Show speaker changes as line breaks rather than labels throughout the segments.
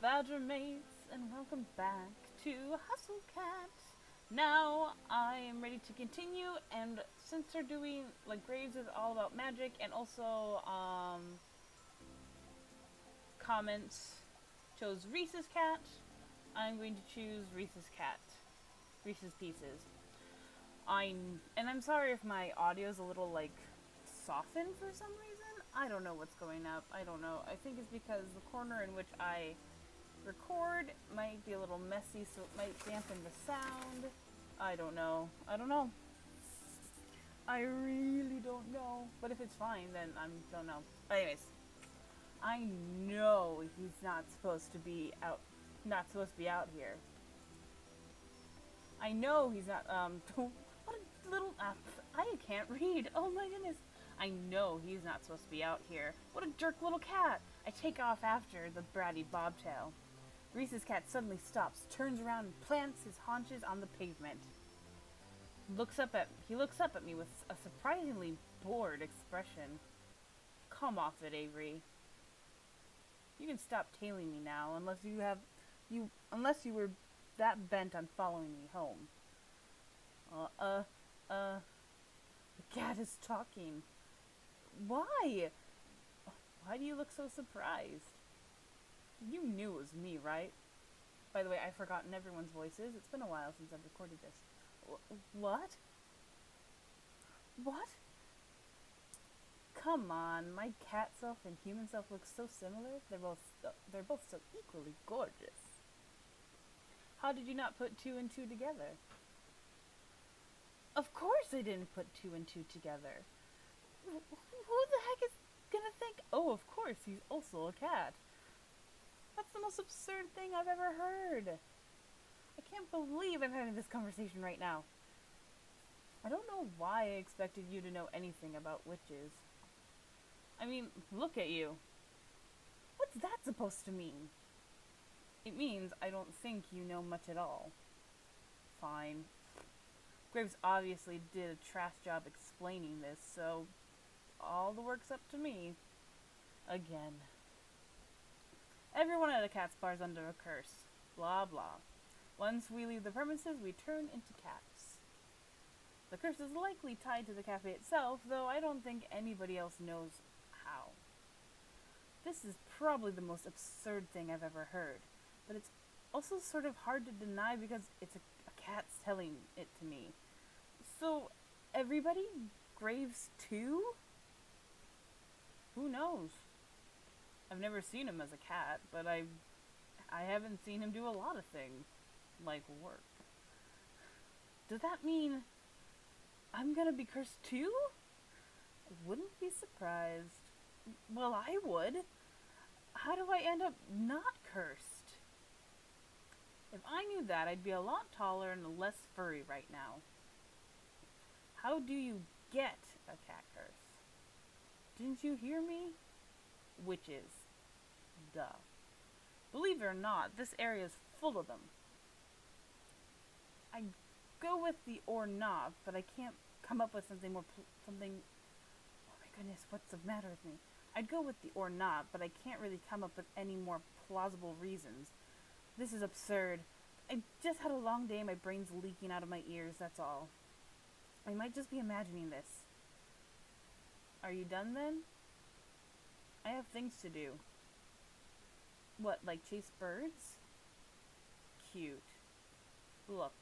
Badger mates, and welcome back to Hustle Cat. Now I am ready to continue, and since they're doing like Graves is all about magic, and also comments chose Reese's cat, I'm going to choose Reese's cat, Reese's Pieces. I'm sorry if my audio is a little like softened for some reason. I don't know what's going up. I don't know. I think it's because the corner in which I record might be a little messy, so it might dampen the sound. I don't know. I don't know. I really don't know. But if it's fine, then I don't know. Anyways, I know he's not supposed to be out. Not supposed to be out here. I know he's not. What a little. I can't read. Oh my goodness. I know he's not supposed to be out here. What a jerk little cat. I take off after the bratty bobtail. Reese's cat suddenly stops, turns around, and plants his haunches on the pavement. He looks up at me with a surprisingly bored expression. Come off it, Avery. You can stop tailing me now, unless you were that bent on following me home. The cat is talking. Why? Why do you look so surprised? You knew it was me, right? By the way, I've forgotten everyone's voices. It's been a while since I've recorded this. What? What? Come on, my cat self and human self look so similar. They're both so equally gorgeous. How did you not put two and two together? Of course I didn't put two and two together. Who the heck is gonna think, oh, of course, he's also a cat? That's the most absurd thing I've ever heard. I can't believe I'm having this conversation right now. I don't know why I expected you to know anything about witches. I mean, look at you. What's that supposed to mean? It means I don't think you know much at all. Fine. Graves obviously did a trash job explaining this, so all the work's up to me. Again. Everyone at a cat's bar is under a curse. Blah blah. Once we leave the premises, we turn into cats. The curse is likely tied to the cafe itself, though I don't think anybody else knows how. This is probably the most absurd thing I've ever heard, but it's also sort of hard to deny because it's a cat's telling it to me. So, everybody Graves too? Who knows? I've never seen him as a cat, but I haven't seen him do a lot of things, like work. Does that mean I'm gonna be cursed too? I wouldn't be surprised. Well, I would. How do I end up not cursed? If I knew that, I'd be a lot taller and less furry right now. How do you get a cat curse? Didn't you hear me? Witches. Duh. Believe it or not, this area is full of them. I go with the or not, but I can't come up with something more something. Oh my goodness, what's the matter with me? I'd go with the or not, but I can't really come up with any more plausible reasons. This is absurd. I just had a long day and my brain's leaking out of my ears, that's all. I might just be imagining this. Are you done then? I have things to do. What, like chase birds? Cute. Look.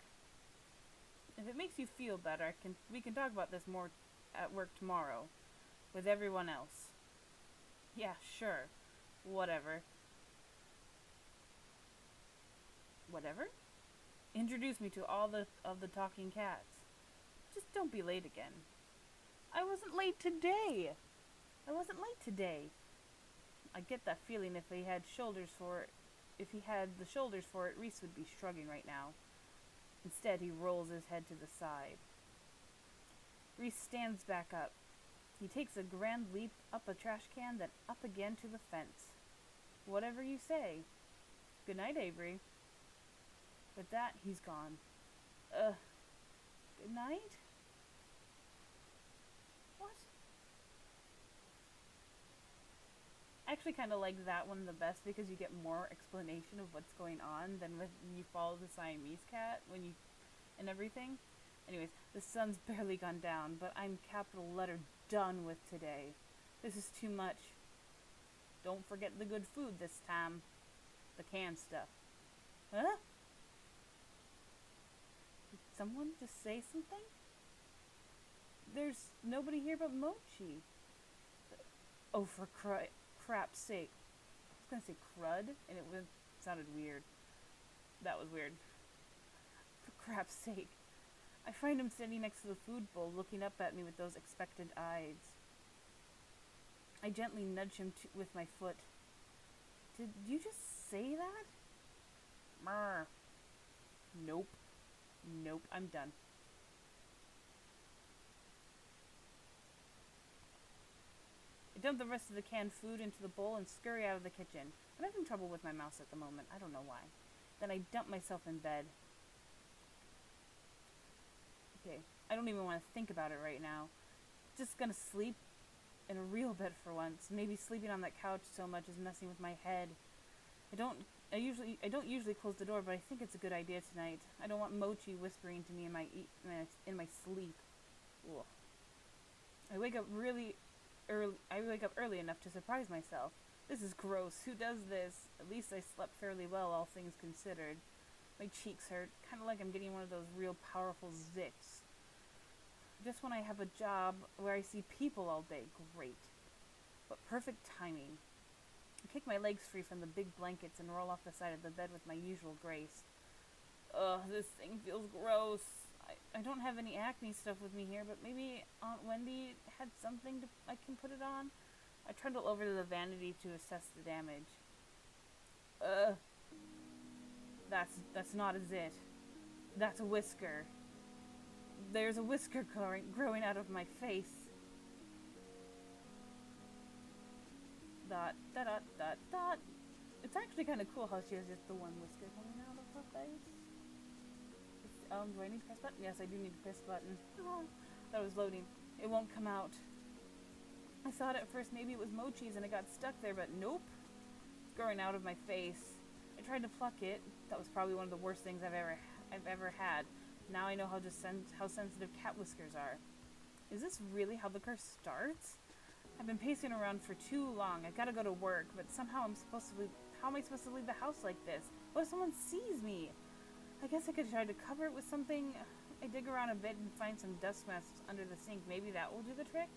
If it makes you feel better, we can talk about this more at work tomorrow. With everyone else. Yeah, sure. Whatever. Whatever? Introduce me to all of the talking cats. Just don't be late again. I wasn't late today. I get that feeling if he had the shoulders for it, Reese would be shrugging right now. Instead, he rolls his head to the side. Reese stands back up. He takes a grand leap up a trash can, then up again to the fence. Whatever you say. Good night, Avery. With that, he's gone. Good night? What? I actually kind of like that one the best because you get more explanation of what's going on than when you follow the Siamese cat and everything. Anyways, the sun's barely gone down, but I'm capital letter done with today. This is too much. Don't forget the good food this time. The canned stuff. Huh? Did someone just say something? There's nobody here but Mochi. Oh, for crap's sake. I was gonna say crud, and sounded weird. That was weird. For crap's sake. I find him standing next to the food bowl, looking up at me with those expectant eyes. I gently nudge him with my foot. Did you just say that? Mrr. Nope. Nope, I'm done. I dump the rest of the canned food into the bowl and scurry out of the kitchen. I'm having trouble with my mouse at the moment. I don't know why. Then I dump myself in bed. Okay, I don't even want to think about it right now. Just gonna sleep in a real bed for once. Maybe sleeping on that couch so much is messing with my head. I don't usually close the door, but I think it's a good idea tonight. I don't want Mochi whispering to me in my sleep. Ugh. I wake up early enough to surprise myself. This is gross. Who does this? At least I slept fairly well, all things considered. My cheeks hurt, kind of like I'm getting one of those real powerful zits. Just when I have a job where I see people all day, great. But perfect timing. I kick my legs free from the big blankets and roll off the side of the bed with my usual grace. Ugh, this thing feels gross. I don't have any acne stuff with me here, but maybe Aunt Wendy had something I can put it on? I trundle over to the vanity to assess the damage. Ugh. That's not a zit. That's a whisker. There's a whisker growing out of my face. Dot, dot, dot, dot, dot. It's actually kind of cool how she has just the one whisker coming out of her face. Do I need to press button? Yes, I do need to press button. Oh, that was loading. It won't come out. I thought at first maybe it was Mochi's and it got stuck there, but nope. It's growing out of my face. I tried to pluck it. That was probably one of the worst things I've ever had. Now I know how sensitive cat whiskers are. Is this really how the curse starts? I've been pacing around for too long. I gotta go to work, but somehow how am I supposed to leave the house like this? What if someone sees me? I guess I could try to cover it with something. I dig around a bit and find some dust masks under the sink. Maybe that will do the trick?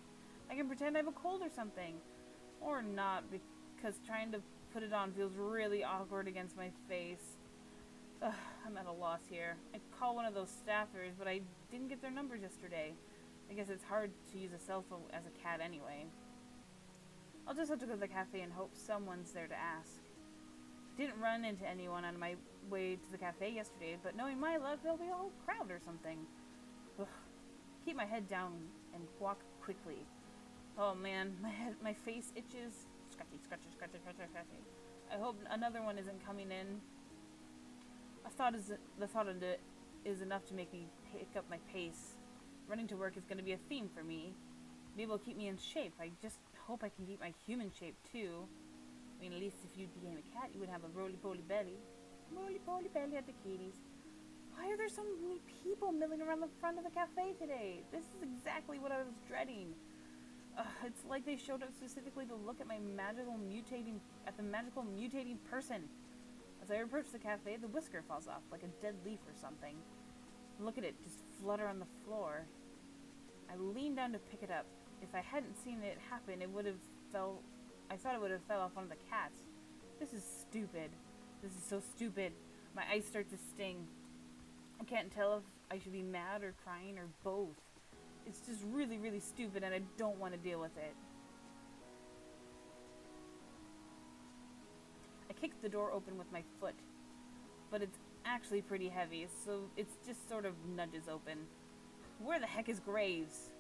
I can pretend I have a cold or something. Or not, because trying to put it on feels really awkward against my face. Ugh, I'm at a loss here. I call one of those staffers, but I didn't get their numbers yesterday. I guess it's hard to use a cell phone as a cat anyway. I'll just have to go to the cafe and hope someone's there to ask. Didn't run into anyone on my way to the cafe yesterday, but knowing my luck, there'll be a whole crowd or something. Ugh. Keep my head down and walk quickly. Oh man, my face itches. Scratchy, scratchy, scratchy, scratchy, scratchy. I hope another one isn't coming in. The thought of it is enough to make me pick up my pace. Running to work is going to be a theme for me. Maybe it'll keep me in shape. I just hope I can keep my human shape too. I mean, at least if you became a cat, you would have a roly-poly belly. Roly-poly belly at the kitties. Why are there so many people milling around the front of the cafe today? This is exactly what I was dreading. It's like they showed up specifically to look at the magical mutating person. As I approach the cafe, the whisker falls off like a dead leaf or something. Look at it just flutter on the floor. I lean down to pick it up. If I hadn't seen it happen, I thought it would have fell off one of the cats. This is stupid. This is so stupid. My eyes start to sting. I can't tell if I should be mad or crying or both. It's just really, really stupid and I don't want to deal with it. I kicked the door open with my foot, but it's actually pretty heavy, so it's just sort of nudges open. Where the heck is Graves?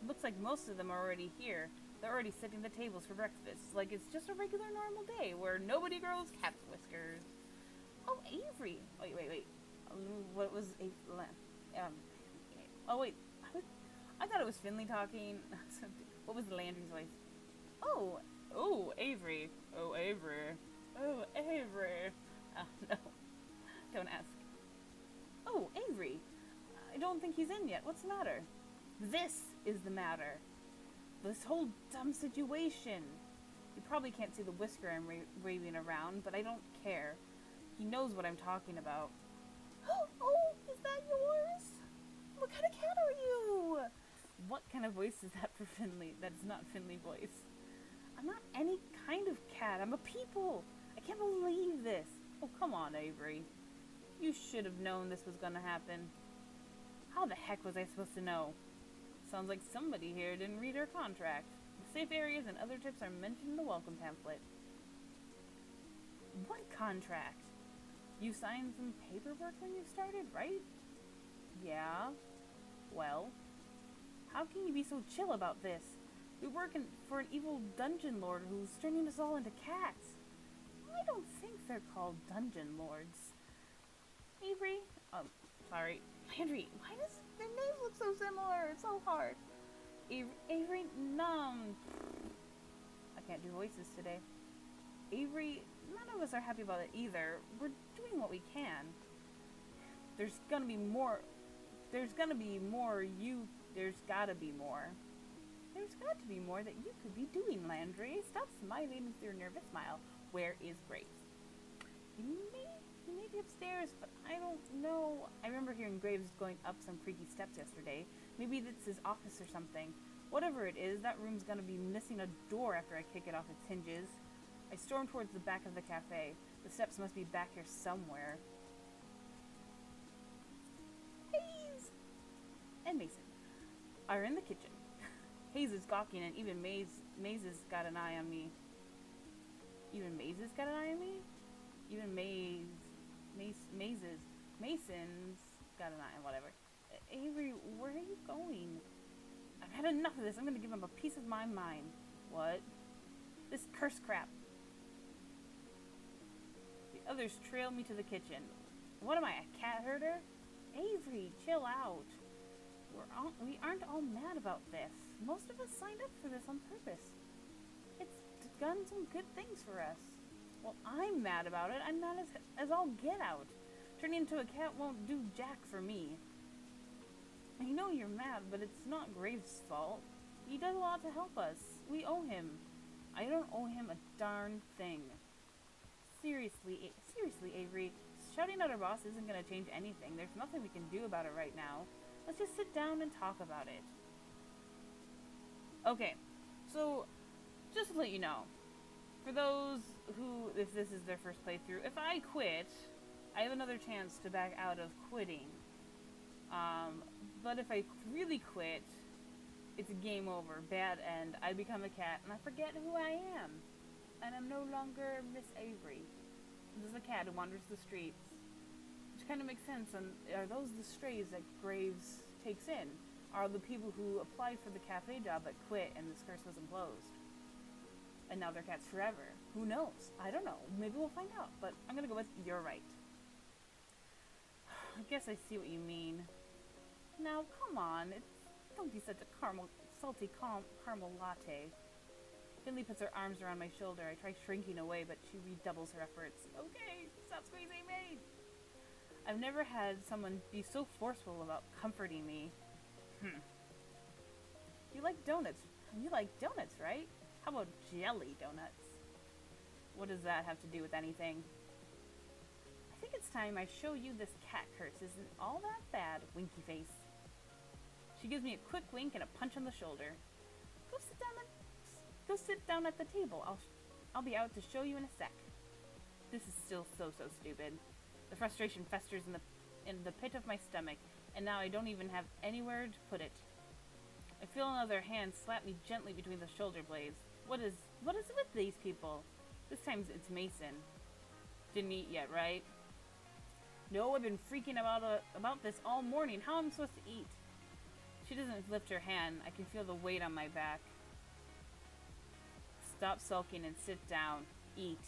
Looks like most of them are already here. They're already setting the tables for breakfast, like it's just a regular normal day where nobody grows cat whiskers. Oh, Avery! Wait. What was Avery? Oh wait, I thought it was Finley talking. What was Landry's voice? Oh, Oh, Avery. Oh, Avery. Oh, Avery. Oh, no. Don't ask. Oh, Avery. I don't think he's in yet. What's the matter? This is the matter. This whole dumb situation. You probably can't see the whisker I'm waving around, but I don't care. He knows what I'm talking about. Oh, is that yours? What kind of cat are you? What kind of voice is that for Finley? That's not Finley voice. I'm not any kind of cat. I'm a people. I can't believe this. Oh, come on, Avery. You should have known this was gonna happen. How the heck was I supposed to know? Sounds like somebody here didn't read our contract. The safe areas and other tips are mentioned in the welcome pamphlet. What contract? You signed some paperwork when you started, right? Yeah. Well, how can you be so chill about this? We work for an evil dungeon lord who's turning us all into cats. I don't think they're called dungeon lords. Avery? Sorry. Landry, why does their names look so similar? It's so hard. Avery, I can't do voices today. Avery, none of us are happy about it either. We're doing what we can. There's gotta be more. There's gotta be more that you could be doing, Landry. Stop smiling with your nervous smile. Where is Graves? He may be upstairs, but I don't know. I remember hearing Graves going up some creaky steps yesterday. Maybe it's his office or something. Whatever it is, that room's gonna be missing a door after I kick it off its hinges. I storm towards the back of the cafe. The steps must be back here somewhere. Hayes and Mason are in the kitchen. Hayes is gawking, and even Maze's got an eye on me. Mason's got an eye on whatever. Avery, where are you going? I've had enough of this. I'm gonna give him a piece of my mind. What? This curse crap. The others trail me to the kitchen. What am I, a cat herder? Avery, chill out. We aren't all mad about this. Most of us signed up for this on purpose. It's done some good things for us. Well, I'm mad about it. I'm mad as all get out. Turning into a cat won't do jack for me. I know you're mad, but it's not Graves' fault. He does a lot to help us. We owe him. I don't owe him a darn thing. Seriously, Avery, shouting at our boss isn't going to change anything. There's nothing we can do about it right now. Let's just sit down and talk about it. Okay, so just to let you know, for those who, if this is their first playthrough, if I quit, I have another chance to back out of quitting. But if I really quit, it's a game over, bad end. I become a cat and I forget who I am. And I'm no longer Miss Avery. I'm just a cat who wanders the streets. Which kind of makes sense. And are those the strays that Graves takes in? Are the people who applied for the cafe job but quit and this curse was imposed? And now they're cats forever. Who knows? I don't know. Maybe we'll find out. But I'm gonna go with you're right. I guess I see what you mean. Now, come on. Don't be such a salty caramel latte. Finley puts her arms around my shoulder. I try shrinking away, but she redoubles her efforts. Okay, stop squeezing me. I've never had someone be so forceful about comforting me. You like donuts. You like donuts, right? How about jelly donuts? What does that have to do with anything? I think it's time I show you this cat curse isn't all that bad, winky face. She gives me a quick wink and a punch on the shoulder. Go sit down at the table. I'll be out to show you in a sec. This is still so stupid. The frustration festers in the pit of my stomach, and now I don't even have anywhere to put it. I feel another hand slap me gently between the shoulder blades. What is it with these people? This time it's Mason. Didn't eat yet, right? No, I've been freaking about this all morning. How am I supposed to eat? She doesn't lift her hand. I can feel the weight on my back. Stop sulking and sit down. Eat.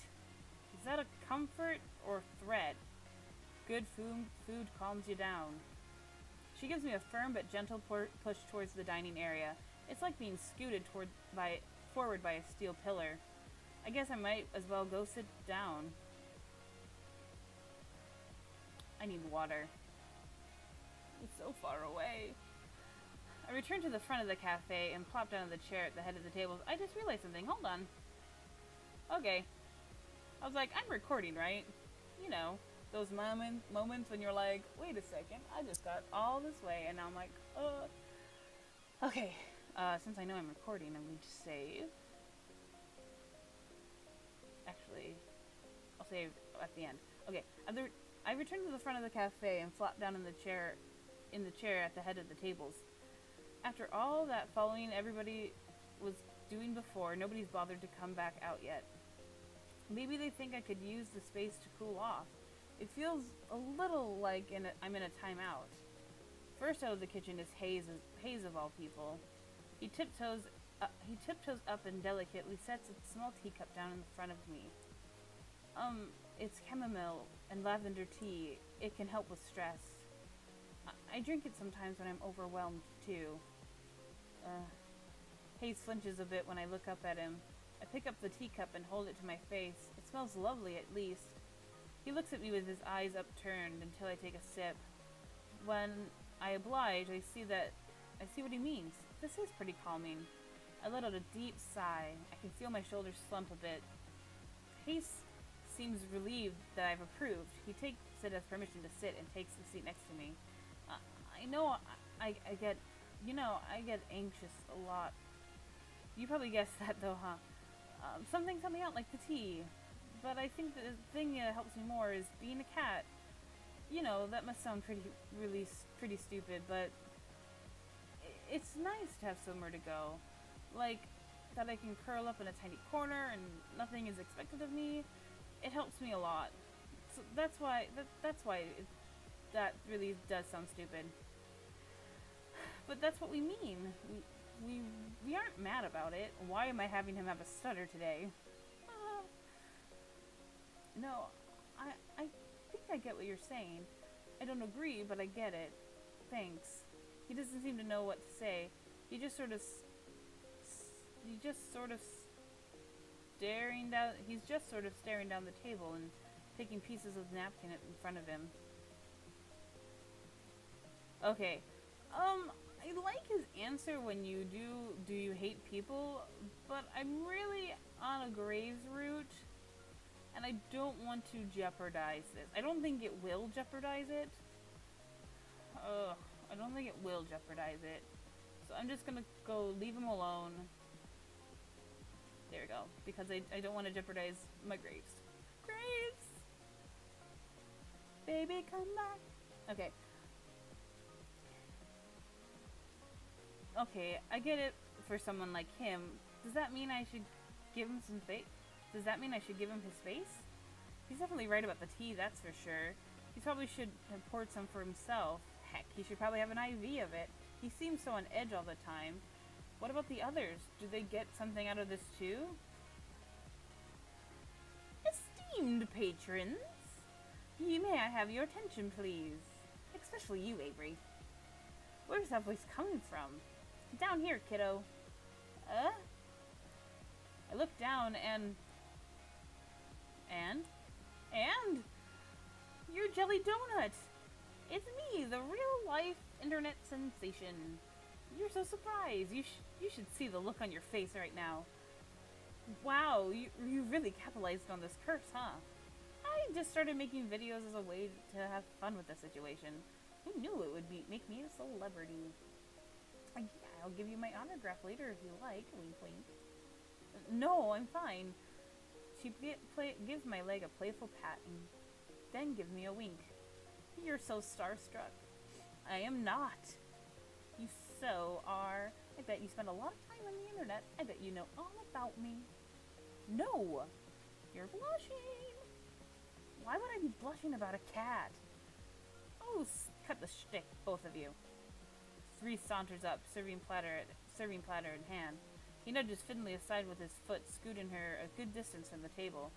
Is that a comfort or threat? Good food calms you down. She gives me a firm but gentle push towards the dining area. It's like being scooted forward by a steel pillar. I guess I might as well go sit down. I need water. It's so far away. I returned to the front of the cafe and plopped down on the chair at the head of the table. I just realized something. Hold on. Okay. I was like, I'm recording, right? You know, those moments when you're like, wait a second, I just got all this way, and now I'm like, Okay. Since I know I'm recording, I'm going to save. Actually, I'll save at the end. Okay. I returned to the front of the cafe and flopped down in the chair at the head of the tables. After all that following everybody was doing before, nobody's bothered to come back out yet. Maybe they think I could use the space to cool off. It feels a little like I'm in a timeout. First out of the kitchen is Hayes of all people. He tiptoes up and delicately sets a small teacup down in front of me. It's chamomile and lavender tea. It can help with stress. I drink it sometimes when I'm overwhelmed, too. Hayes flinches a bit when I look up at him. I pick up the teacup and hold it to my face. It smells lovely, at least. He looks at me with his eyes upturned until I take a sip. When I oblige, I see what he means. This is pretty calming. I let out a deep sigh. I can feel my shoulders slump a bit. Hayes seems relieved that I've approved. He takes it as permission to sit and takes the seat next to me. I know I get anxious a lot. You probably guessed that though, huh? Something's coming out like the tea. But I think the thing that helps me more is being a cat. You know, that must sound pretty stupid, but it's nice to have somewhere to go. Like, that I can curl up in a tiny corner and nothing is expected of me. It helps me a lot. So that's why that really does sound stupid. But that's what we mean. We aren't mad about it. Why am I having him have a stutter today? No, I think I get what you're saying. I don't agree, but I get it. Thanks. He doesn't seem to know what to say. He's just sort of staring down the table and taking pieces of napkin in front of him. Okay. I like his answer when you do you hate people, but I'm really on a Graves route, and I don't want to jeopardize this. I don't think it will jeopardize it. I don't think it will jeopardize it. So I'm just gonna go leave him alone. There we go. Because I don't want to jeopardize my Graves. Graves! Baby, come back. Okay. Okay, I get it for someone like him. Does that mean I should give him some space? Does that mean I should give him his space? He's definitely right about the tea, that's for sure. He probably should have poured some for himself. Heck, he should probably have an IV of it. He seems so on edge all the time. What about the others? Do they get something out of this too? Esteemed patrons, may I have your attention, please? Especially you, Avery. Where's that voice coming from? Down here, kiddo. I look down and you're Jelly Donut. It's me, the real-life internet sensation. You're so surprised. You should see the look on your face right now. Wow, you really capitalized on this curse, huh? I just started making videos as a way to have fun with the situation. Who knew it would make me a celebrity? I'll give you my autograph later if you like. Wink, wink. No, I'm fine. She gives my leg a playful pat and then gives me a wink. You're so starstruck. I am not. You so are. I bet you spend a lot of time on the internet. I bet you know all about me. No! You're blushing. Why would I be blushing about a cat? Oh, cut the shtick, both of you. Reese saunters up, serving platter in hand. He nudges Finley aside with his foot, scooting her a good distance from the table.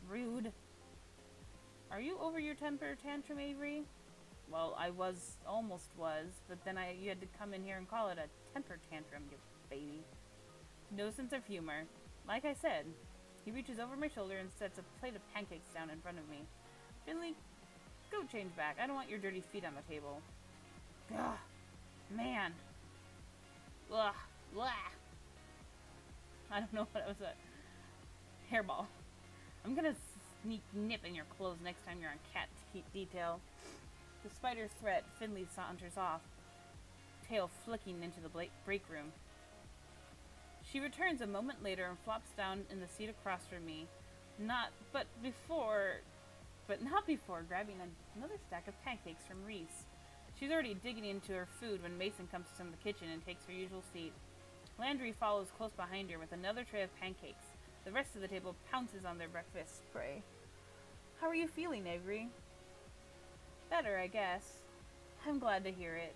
Rude. Are you over your temper tantrum, Avery? Well, almost was, but then you had to come in here and call it a temper tantrum, you baby. No sense of humor. Like I said, He reaches over my shoulder and sets a plate of pancakes down in front of me. Finley, go change back. I don't want your dirty feet on the table. Ugh. Man. Ugh. Blah. I don't know what I was at. Hairball. I'm gonna sneak nip in your clothes next time you're on cat detail. The spider threat, Finley saunters off, tail flicking into the break room. She returns a moment later and flops down in the seat across from me. Not before grabbing another stack of pancakes from Reese. She's already digging into her food when Mason comes from the kitchen and takes her usual seat. Landry follows close behind her with another tray of pancakes. The rest of the table pounces on their breakfast prey. How are you feeling, Avery? Better, I guess. I'm glad to hear it.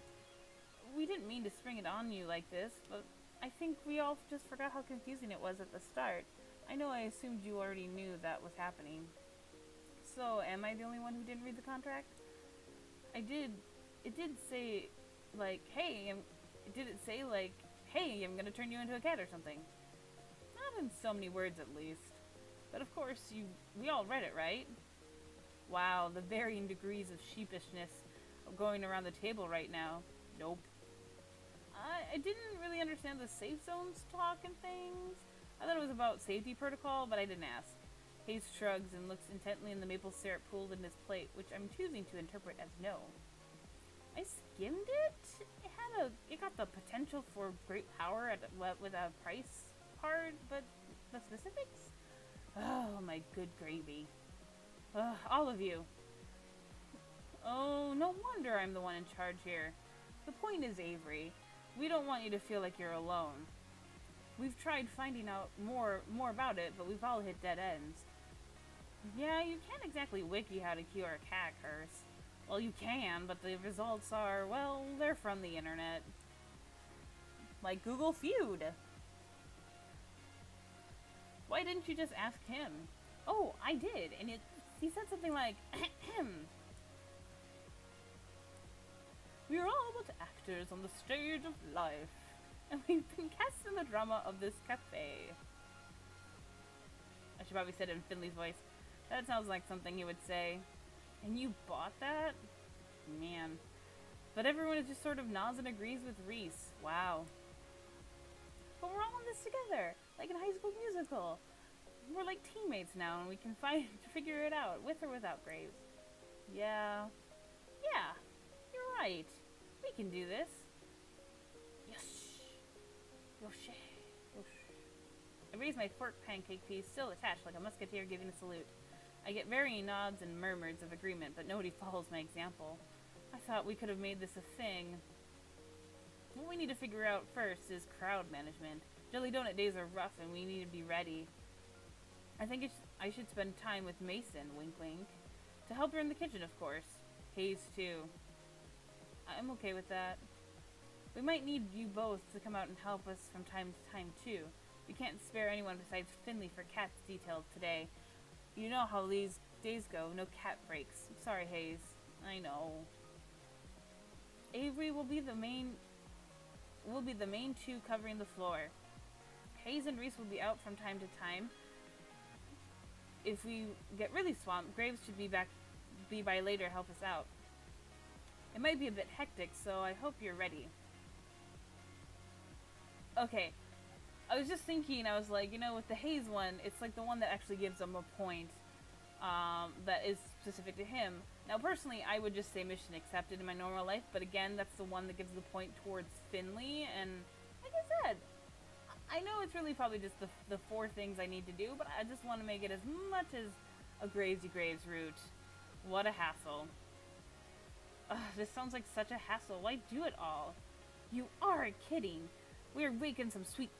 We didn't mean to spring it on you like this, but I think we all just forgot how confusing it was at the start. I know I assumed you already knew that was happening. So, am I the only one who didn't read the contract? I did. It did say, like, hey, did it say, like, hey, I'm gonna turn you into a cat or something? Not in so many words, at least. But of course, we all read it, right? Wow, the varying degrees of sheepishness going around the table right now. Nope. I didn't really understand the safe zones talk and things. I thought it was about safety protocol, but I didn't ask. Hayes shrugs and looks intently in the maple syrup pooled in his plate, which I'm choosing to interpret as no. I skimmed it. It got the potential for great power with a price part, but the specifics? Oh, my good gravy. All of you. Oh, no wonder I'm the one in charge here. The point is, Avery, we don't want you to feel like you're alone. We've tried finding out more about it, but we've all hit dead ends. Yeah, you can't exactly wiki how to cure a cat curse. Well, you can, but the results are, well, they're from the internet. Like Google Feud. Why didn't you just ask him? Oh, I did, and he said something like, we are all but actors on the stage of life, and we've been cast in the drama of this cafe. I should probably say it in Finley's voice. That sounds like something he would say. And you bought that? Man. But everyone just sort of nods and agrees with Reese. Wow. But we're all in this together, like in High School Musical. We're like teammates now, and we can figure it out, with or without Graves. Yeah, you're right. We can do this. Yosh. I raise my fork pancake piece, still attached like a musketeer giving a salute. I get varying nods and murmurs of agreement, but nobody follows my example. I thought we could have made this a thing. What we need to figure out first is crowd management. Jelly Donut days are rough and we need to be ready. I think I should spend time with Mason, wink wink. To help her in the kitchen, of course. Hayes, too. I'm okay with that. We might need you both to come out and help us from time to time, too. We can't spare anyone besides Finley for cat's detail today. You know how these days go, no cat breaks. Sorry, Hayes. I know. Avery will be the main two covering the floor. Hayes and Reese will be out from time to time. If we get really swamped, Graves should be by later to help us out. It might be a bit hectic, so I hope you're ready. Okay. I was just thinking, I was like, with the Hayes one, it's like the one that actually gives him a point that is specific to him. Now, personally, I would just say mission accepted in my normal life, but again, that's the one that gives the point towards Finley, and like I said, I know it's really probably just the 4 things I need to do, but I just want to make it as much as a Gravesy Graves route. What a hassle. This sounds like such a hassle. Why do it all? You are kidding. We're making some sweet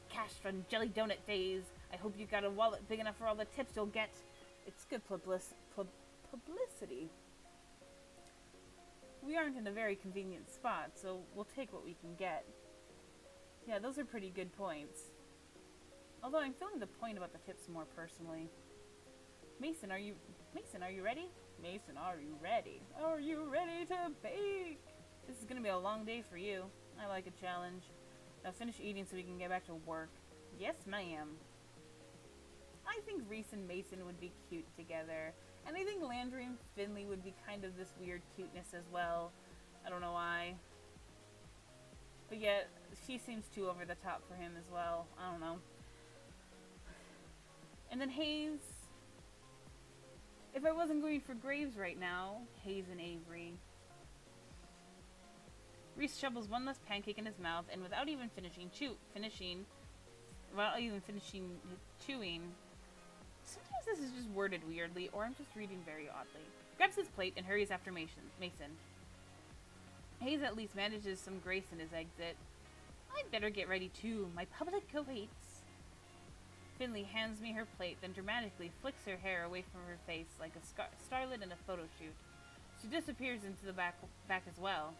cash from Jelly Donut days. I hope you got a wallet big enough for all the tips you'll get. It's good publicity. We aren't in a very convenient spot, so we'll take what we can get. Yeah, those are pretty good points. Although I'm feeling the point about the tips more personally. Mason, are you ready? Mason, are you ready? Are you ready to bake? This is gonna be a long day for you. I like a challenge. Now finish eating so we can get back to work. Yes, ma'am. I think Reese and Mason would be cute together. And I think Landry and Finley would be kind of this weird cuteness as well. I don't know why. But yet, she seems too over the top for him as well. I don't know. And then Hayes. If I wasn't going for Graves right now, Hayes and Avery. Reese shovels one less pancake in his mouth, and without even finishing chewing. Sometimes this is just worded weirdly, or I'm just reading very oddly. Grabs his plate and hurries after Mason. Hayes at least manages some grace in his exit. I'd better get ready too. My public awaits. Finley hands me her plate, then dramatically flicks her hair away from her face like a starlet in a photo shoot. She disappears into the back as well.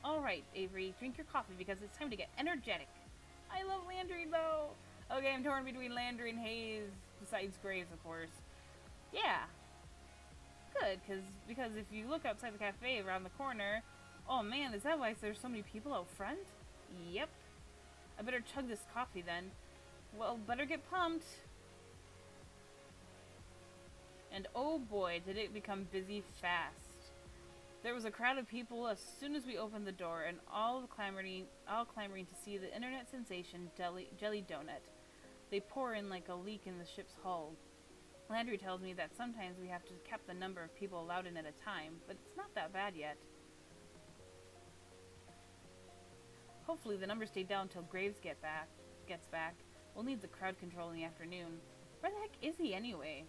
All right, Avery, drink your coffee because it's time to get energetic. I love Landry, though. Okay, I'm torn between Landry and Hayes, besides Graves, of course. Yeah. Good, because if you look outside the cafe around the corner... Oh man, is that why there's so many people out front? Yep. I better chug this coffee then. Well, better get pumped. And oh boy, did it become busy fast. There was a crowd of people as soon as we opened the door, and all clamoring to see the internet sensation Jelly Donut. They pour in like a leak in the ship's hull. Landry tells me that sometimes we have to cap the number of people allowed in at a time, but it's not that bad yet. Hopefully the numbers stay down until Graves gets back. We'll need the crowd control in the afternoon. Where the heck is he anyway?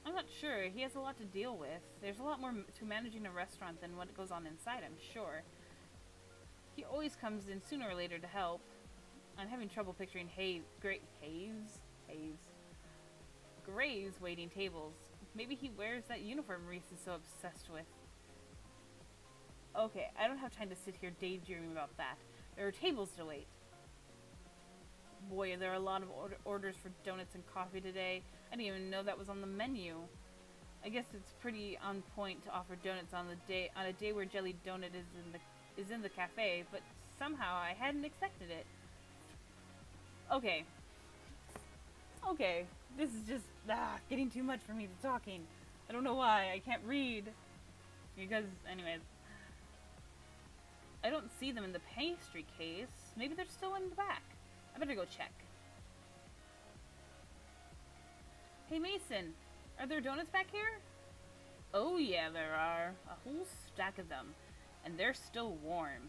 I'm not sure. He has a lot to deal with. There's a lot more to managing a restaurant than what goes on inside, I'm sure. He always comes in sooner or later to help. I'm having trouble picturing Graves waiting tables. Maybe he wears that uniform Reese is so obsessed with. Okay, I don't have time to sit here daydreaming about that. There are tables to wait. Boy, there are a lot of orders for donuts and coffee today. I didn't even know that was on the menu. I guess it's pretty on point to offer donuts on a day where Jelly Donut is in the cafe, but somehow I hadn't expected it. Okay, this is just getting too much for me to talking. I don't know why. I can't read. Because, anyways. I don't see them in the pastry case. Maybe they're still in the back. I better go check. Hey Mason, are there donuts back here? Oh yeah, there are. A whole stack of them. And they're still warm.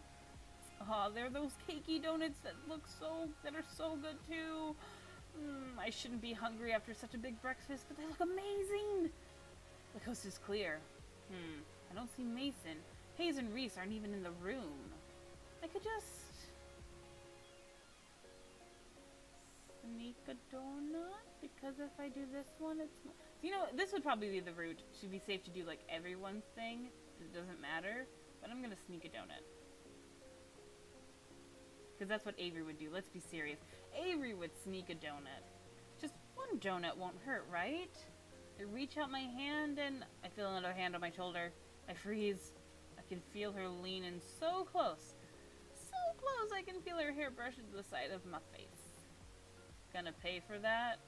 Oh, they're those cakey donuts that are so good too. I shouldn't be hungry after such a big breakfast, but they look amazing. The coast is clear. I don't see Mason. Hayes and Reese aren't even in the room. I could just sneak a donut, because if I do this one, it's... You know, this would probably be the route to be safe to do, like, everyone's thing. It doesn't matter. But I'm gonna sneak a donut. Because that's what Avery would do. Let's be serious. Avery would sneak a donut. Just one donut won't hurt, right? I reach out my hand and I feel another hand on my shoulder. I freeze. I can feel her lean in so close. So close I can feel her hair brush into the side of my face. Gonna pay for that?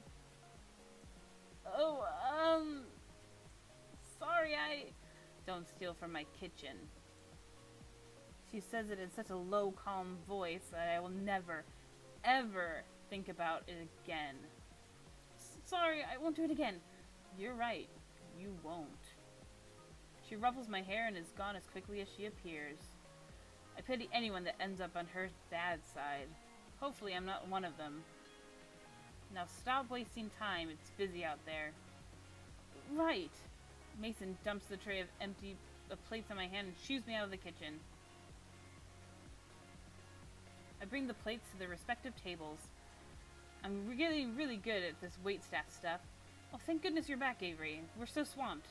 Oh, sorry, I... Don't steal from my kitchen. She says it in such a low, calm voice that I will never, ever think about it again. Sorry, I won't do it again. You're right. You won't. She ruffles my hair and is gone as quickly as she appears. I pity anyone that ends up on her bad side. Hopefully I'm not one of them. Now stop wasting time. It's busy out there. Right. Mason dumps the tray of empty plates on my hand and shoos me out of the kitchen. I bring the plates to their respective tables. I'm really, really good at this waitstaff stuff. Oh, thank goodness you're back, Avery. We're so swamped.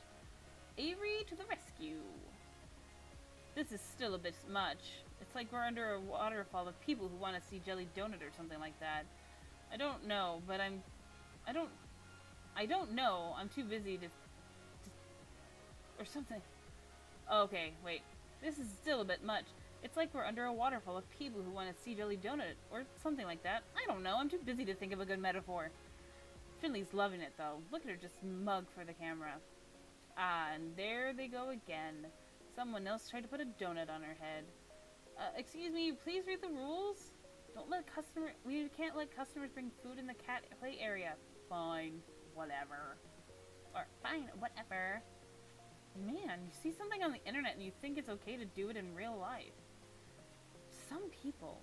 Avery to the rescue. This is still a bit much. It's like we're under a waterfall of people who want to see Jelly Donut or something like that. I don't know, but I don't know. I'm too busy to or something. Okay, wait. This is still a bit much. It's like we're under a waterfall of people who want to see Jelly Donut or something like that. I don't know. I'm too busy to think of a good metaphor. Finley's loving it though. Look at her just mug for the camera. Ah, and there they go again. Someone else tried to put a donut on her head. Excuse me, please read the rules? We can't let customers bring food in the cat play area. Fine, whatever. Or, fine, whatever. Man, you see something on the internet and you think it's okay to do it in real life. Some people,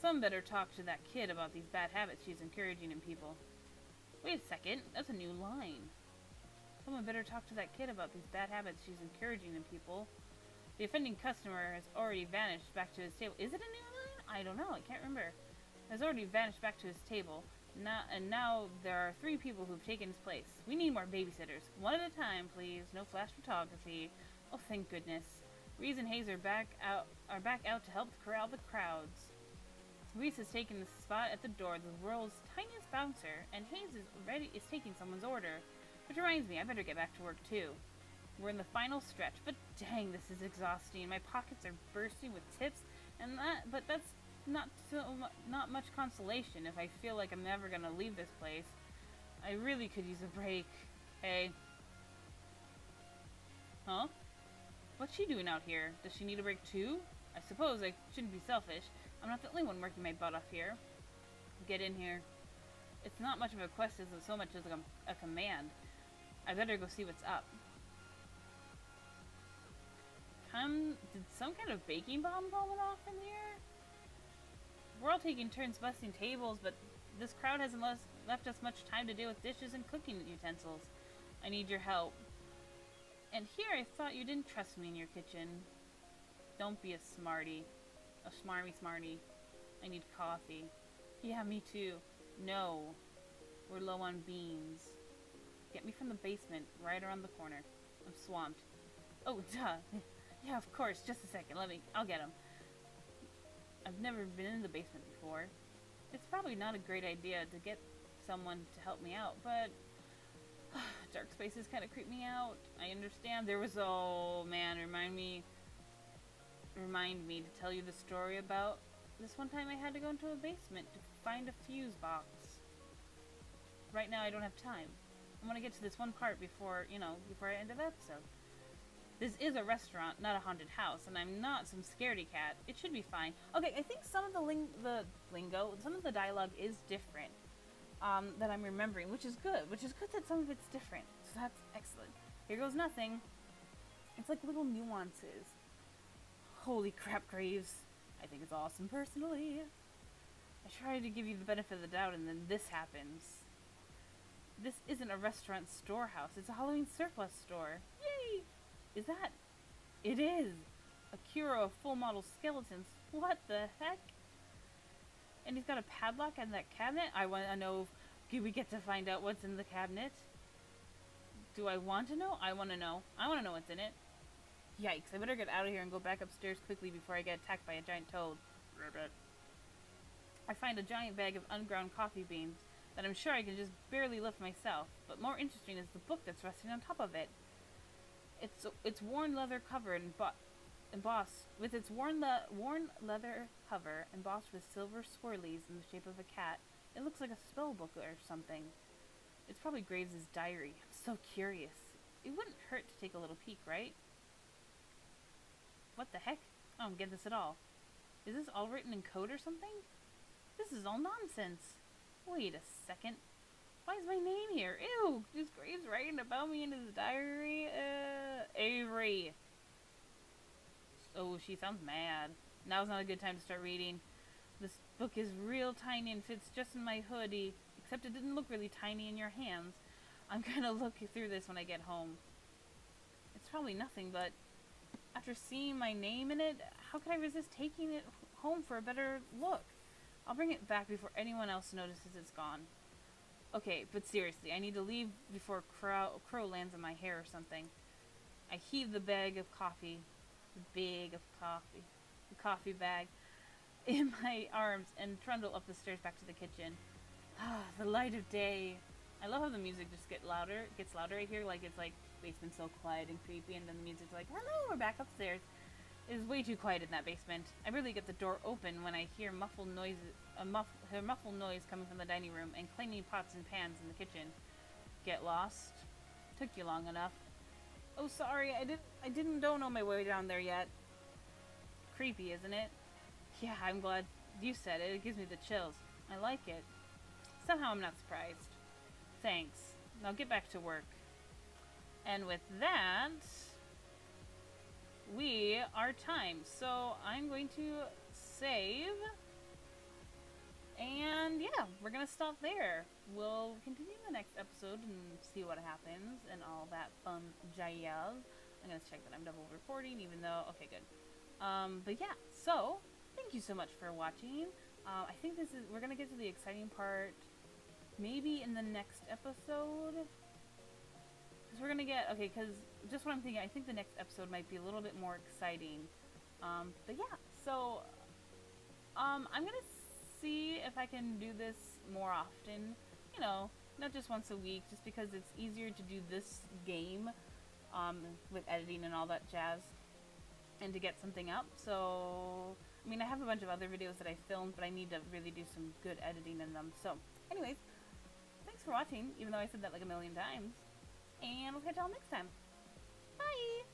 some better talk to that kid about these bad habits she's encouraging in people. Wait a second, that's a new line. Someone better talk to that kid about these bad habits she's encouraging in people. The offending customer has already vanished back to his table. Is it a new line? I don't know, I can't remember. Has already vanished back to his table. Now there are 3 people who've taken his place. We need more babysitters. One at a time, please. No flash photography. Oh, thank goodness. Reese and Hayes are back out to help corral the crowds. Reese has taken the spot at the door, the world's tiniest bouncer, and Hayes is taking someone's order. Which reminds me, I better get back to work too. We're in the final stretch, but dang, this is exhausting. My pockets are bursting with tips, but that's not much consolation if I feel like I'm never gonna leave this place. I really could use a break. Hey. Huh? What's she doing out here? Does she need a break too? I suppose I shouldn't be selfish. I'm not the only one working my butt off here. Get in here. It's not much of a quest as so much as a command. I better go see what's up. Did some kind of baking bomb going off in here? We're all taking turns busting tables, but this crowd hasn't left us much time to deal with dishes and cooking utensils. I need your help. And here I thought you didn't trust me in your kitchen. Don't be a smarty. A smarmy. I need coffee. Yeah, me too. No. We're low on beans. Get me from the basement, right around the corner. I'm swamped. Oh, duh. Yeah, of course. Just a second. I'll get him. I've never been in the basement before. It's probably not a great idea to get someone to help me out, but dark spaces kind of creep me out. I understand. Oh man, remind me to tell you the story about this one time I had to go into a basement to find a fuse box. Right now I don't have time. I want to get to this one part before I end the episode. This is a restaurant, not a haunted house, and I'm not some scaredy cat. It should be fine. Okay, I think some of the lingo, some of the dialogue is different that I'm remembering, which is good. Which is good that some of it's different. So that's excellent. Here goes nothing. It's like little nuances. Holy crap, Graves. I think it's awesome, personally. I try to give you the benefit of the doubt, and then this happens. This isn't a restaurant storehouse. It's a Halloween surplus store. Yay! Is that? It is! A cure of full model skeletons. What the heck? And he's got a padlock in that cabinet? I want to know. Do we get to find out what's in the cabinet? Do I want to know? I want to know. I want to know what's in it. Yikes, I better get out of here and go back upstairs quickly before I get attacked by a giant toad. Ribbit. I find a giant bag of unground coffee beans that I'm sure I can just barely lift myself, but more interesting is the book that's resting on top of it. It's worn leather cover embossed with its worn leather cover embossed with silver swirlies in the shape of a cat. It looks like a spell book or something. It's probably Graves' diary. I'm so curious. It wouldn't hurt to take a little peek, right? What the heck? I don't get this at all. Is this all written in code or something? This is all nonsense. Wait a second. Why is my name here? Ew! Is Graves writing about me in his diary? Avery. Oh, she sounds mad. Now's not a good time to start reading. This book is real tiny and fits just in my hoodie, except it didn't look really tiny in your hands. I'm gonna look through this when I get home. It's probably nothing, but after seeing my name in it, how could I resist taking it home for a better look? I'll bring it back before anyone else notices it's gone. Okay, but seriously, I need to leave before crow lands on my hair or something. I heave the coffee bag in my arms and trundle up the stairs back to the kitchen. Ah, the light of day. I love how the music just gets louder right here, like it's like basement's so quiet and creepy, and then the music's like, hello, we're back upstairs. It is way too quiet in that basement. I barely get the door open when I hear muffled noise coming from the dining room and clanging pots and pans in the kitchen. Get lost? Took you long enough. Oh, sorry, don't know my way down there yet. Creepy, isn't it? Yeah, I'm glad you said it. It gives me the chills. I like it. Somehow I'm not surprised. Thanks. Now get back to work. And with that, we are timed. So I'm going to save. And yeah, we're going to stop there. We'll continue the next episode and see what happens and all that fun jazz. I'm going to check that I'm double recording, even though... Okay, good. But yeah, so thank you so much for watching. I think we're going to get to the exciting part maybe in the next episode. Because we're going to get... Okay, because just what I'm thinking, I think the next episode might be a little bit more exciting. But yeah, so I'm going to see if I can do this more often, you know, not just once a week, just because it's easier to do this game with editing and all that jazz and to get something up. So I mean, I have a bunch of other videos that I filmed, but I need to really do some good editing in them. So anyways, thanks for watching, even though I said that like a million times, and I'll catch y'all next time. Bye!